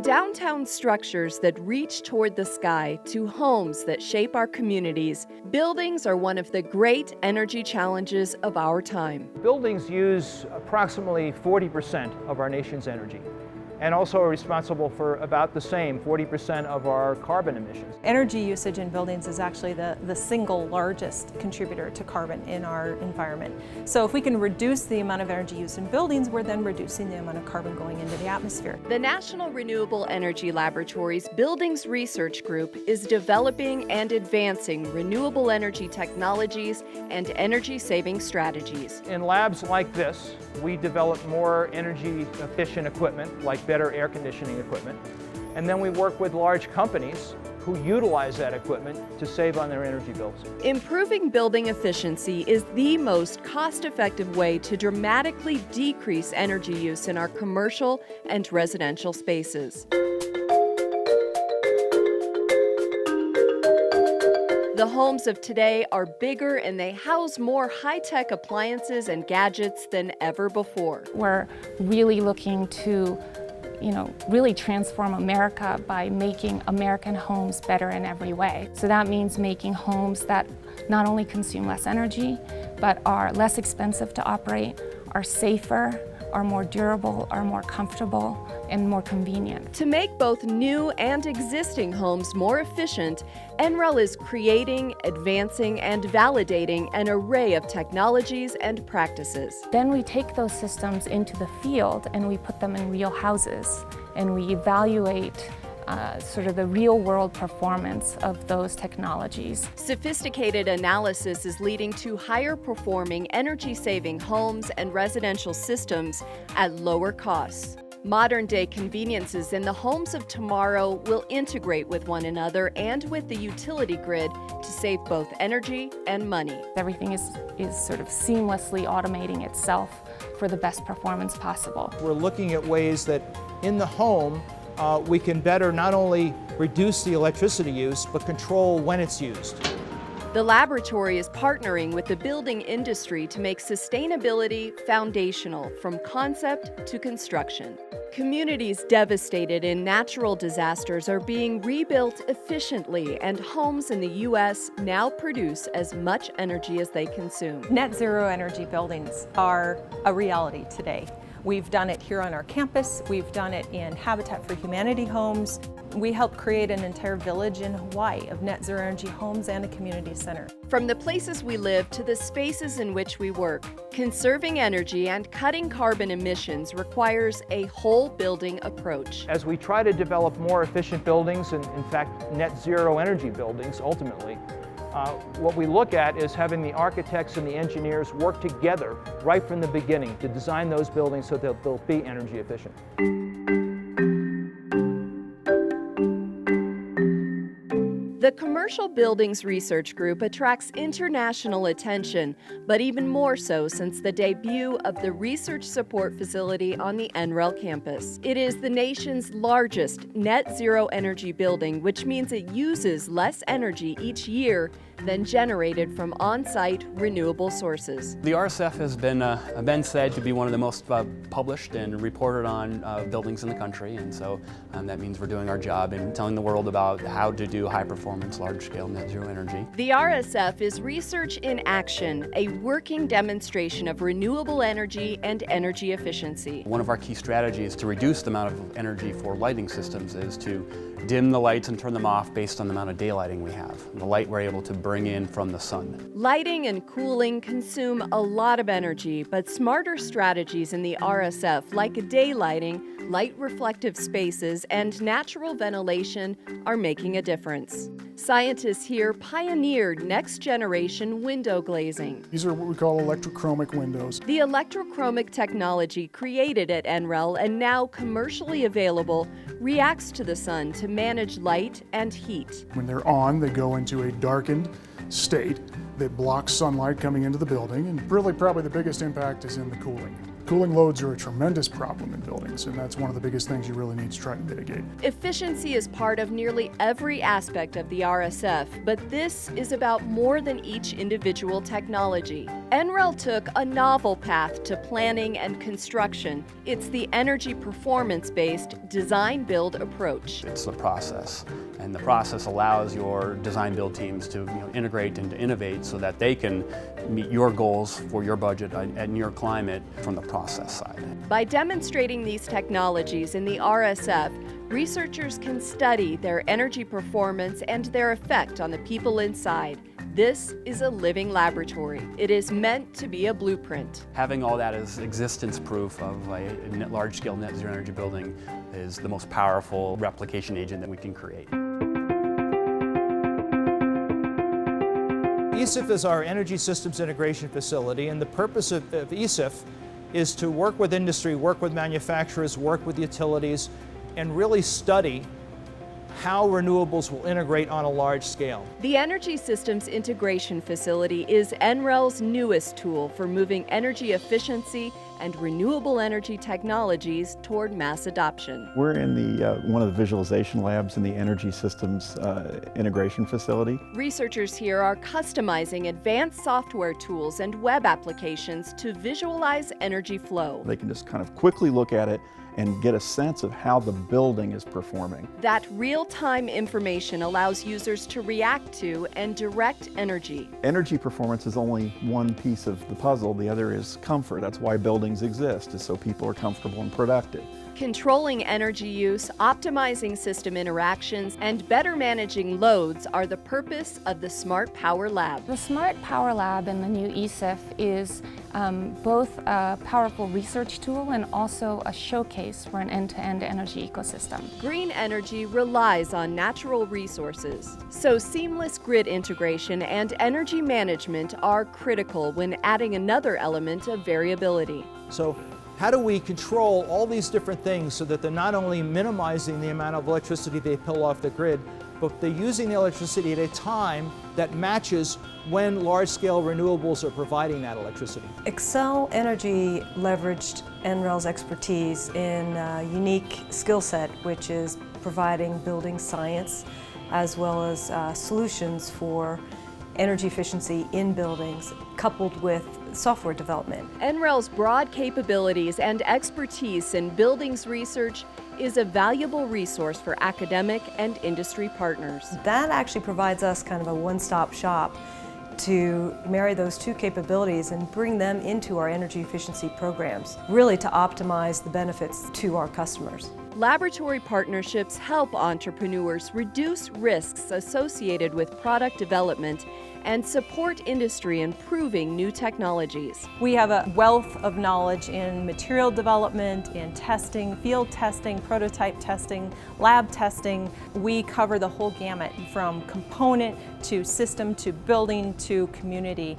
downtown structures that reach toward the sky to homes that shape our communities, buildings are one of the great energy challenges of our time. Buildings use approximately 40% of our nation's energy, and also are responsible for about the same 40% of our carbon emissions. Energy usage in buildings is actually the single largest contributor to carbon in our environment. So if we can reduce the amount of energy used in buildings, we're then reducing the amount of carbon going into the atmosphere. The National Renewable Energy Laboratory's Buildings Research Group is developing and advancing renewable energy technologies and energy-saving strategies. In labs like this, we develop more energy-efficient equipment, like better air conditioning equipment, and then we work with large companies who utilize that equipment to save on their energy bills. Improving building efficiency is the most cost-effective way to dramatically decrease energy use in our commercial and residential spaces. The homes of today are bigger and they house more high-tech appliances and gadgets than ever before. We're really looking to really transform America by making American homes better in every way. So that means making homes that not only consume less energy, but are less expensive to operate, are safer, are more durable, are more comfortable, and more convenient. To make both new and existing homes more efficient, NREL is creating, advancing, and validating an array of technologies and practices. Then we take those systems into the field and we put them in real houses, and we evaluate sort of the real-world performance of those technologies. Sophisticated analysis is leading to higher-performing, energy-saving homes and residential systems at lower costs. Modern-day conveniences in the homes of tomorrow will integrate with one another and with the utility grid to save both energy and money. Everything is sort of seamlessly automating itself for the best performance possible. We're looking at ways that in the home we can better not only reduce the electricity use, but control when it's used. The laboratory is partnering with the building industry to make sustainability foundational from concept to construction. Communities devastated in natural disasters are being rebuilt efficiently, and homes in the U.S. now produce as much energy as they consume. Net zero energy buildings are a reality today. We've done it here on our campus. We've done it in Habitat for Humanity homes. We helped create an entire village in Hawaii of net zero energy homes and a community center. From the places we live to the spaces in which we work, conserving energy and cutting carbon emissions requires a whole building approach. As we try to develop more efficient buildings, and in fact net zero energy buildings ultimately, what we look at is having the architects and the engineers work together right from the beginning to design those buildings so that they'll be energy efficient. The Commercial Buildings Research Group attracts international attention, but even more so since the debut of the Research Support Facility on the NREL campus. It is the nation's largest net zero energy building, which means it uses less energy each year than generated from on-site renewable sources. The RSF has been said to be one of the most published and reported on buildings in the country, and so that means we're doing our job in telling the world about how to do high-performance, large-scale net zero energy. The RSF is research in action, a working demonstration of renewable energy and energy efficiency. One of our key strategies to reduce the amount of energy for lighting systems is to dim the lights and turn them off based on the amount of daylighting we have, the light we're able to bring in from the sun. Lighting and cooling consume a lot of energy, but smarter strategies in the RSF, like daylighting, light reflective spaces, and natural ventilation, are making a difference. Scientists here pioneered next-generation window glazing. These are what we call electrochromic windows. The electrochromic technology created at NREL and now commercially available reacts to the sun to manage light and heat. When they're on, they go into a darkened state that blocks sunlight coming into the building, and really probably the biggest impact is in the cooling. Cooling loads are a tremendous problem in buildings, and that's one of the biggest things you really need to try to mitigate. Efficiency is part of nearly every aspect of the RSF, but this is about more than each individual technology. NREL took a novel path to planning and construction. It's the energy performance-based design-build approach. It's the process, and the process allows your design-build teams to integrate and to innovate so that they can meet your goals for your budget and your climate from the process side. By demonstrating these technologies in the RSF, researchers can study their energy performance and their effect on the people inside. This is a living laboratory. It is meant to be a blueprint. Having all that as existence proof of a large-scale net zero energy building is the most powerful replication agent that we can create. ESIF is our Energy Systems Integration Facility, and the purpose of ESIF is to work with industry, work with manufacturers, work with utilities, and really study how renewables will integrate on a large scale. The Energy Systems Integration Facility is NREL's newest tool for moving energy efficiency and renewable energy technologies toward mass adoption. We're in the one of the visualization labs in the Energy Systems Integration Facility. Researchers here are customizing advanced software tools and web applications to visualize energy flow. They can just kind of quickly look at it and get a sense of how the building is performing. That real-time information allows users to react to and direct energy. Energy performance is only one piece of the puzzle. The other is comfort. That's why buildings exist, is so people are comfortable and productive. Controlling energy use, optimizing system interactions, and better managing loads are the purpose of the Smart Power Lab. The Smart Power Lab in the new ESIF is both a powerful research tool and also a showcase for an end-to-end energy ecosystem. Green energy relies on natural resources, so seamless grid integration and energy management are critical when adding another element of variability. So how do we control all these different things so that they're not only minimizing the amount of electricity they pull off the grid, but they're using the electricity at a time that matches when large-scale renewables are providing that electricity? Xcel Energy leveraged NREL's expertise in a unique skill set, which is providing building science as well as solutions for energy efficiency in buildings, coupled with software development. NREL's broad capabilities and expertise in buildings research is a valuable resource for academic and industry partners. That actually provides us kind of a one-stop shop to marry those two capabilities and bring them into our energy efficiency programs, really to optimize the benefits to our customers. Laboratory partnerships help entrepreneurs reduce risks associated with product development and support industry in proving new technologies. We have a wealth of knowledge in material development, in testing, field testing, prototype testing, lab testing. We cover the whole gamut from component to system to building to community.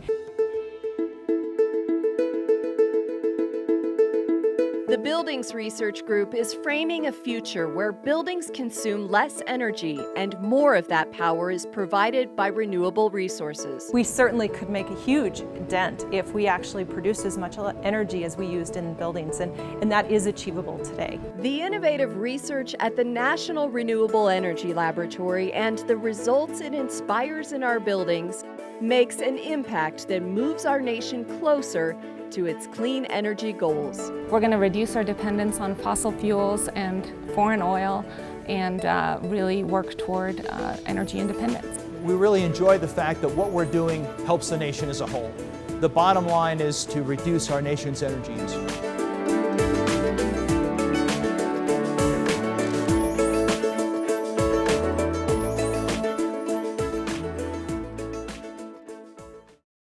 The Buildings Research Group is framing a future where buildings consume less energy and more of that power is provided by renewable resources. We certainly could make a huge dent if we actually produced as much energy as we used in buildings, and that is achievable today. The innovative research at the National Renewable Energy Laboratory and the results it inspires in our buildings makes an impact that moves our nation closer to its clean energy goals. We're going to reduce our dependence on fossil fuels and foreign oil and really work toward energy independence. We really enjoy the fact that what we're doing helps the nation as a whole. The bottom line is to reduce our nation's energy use.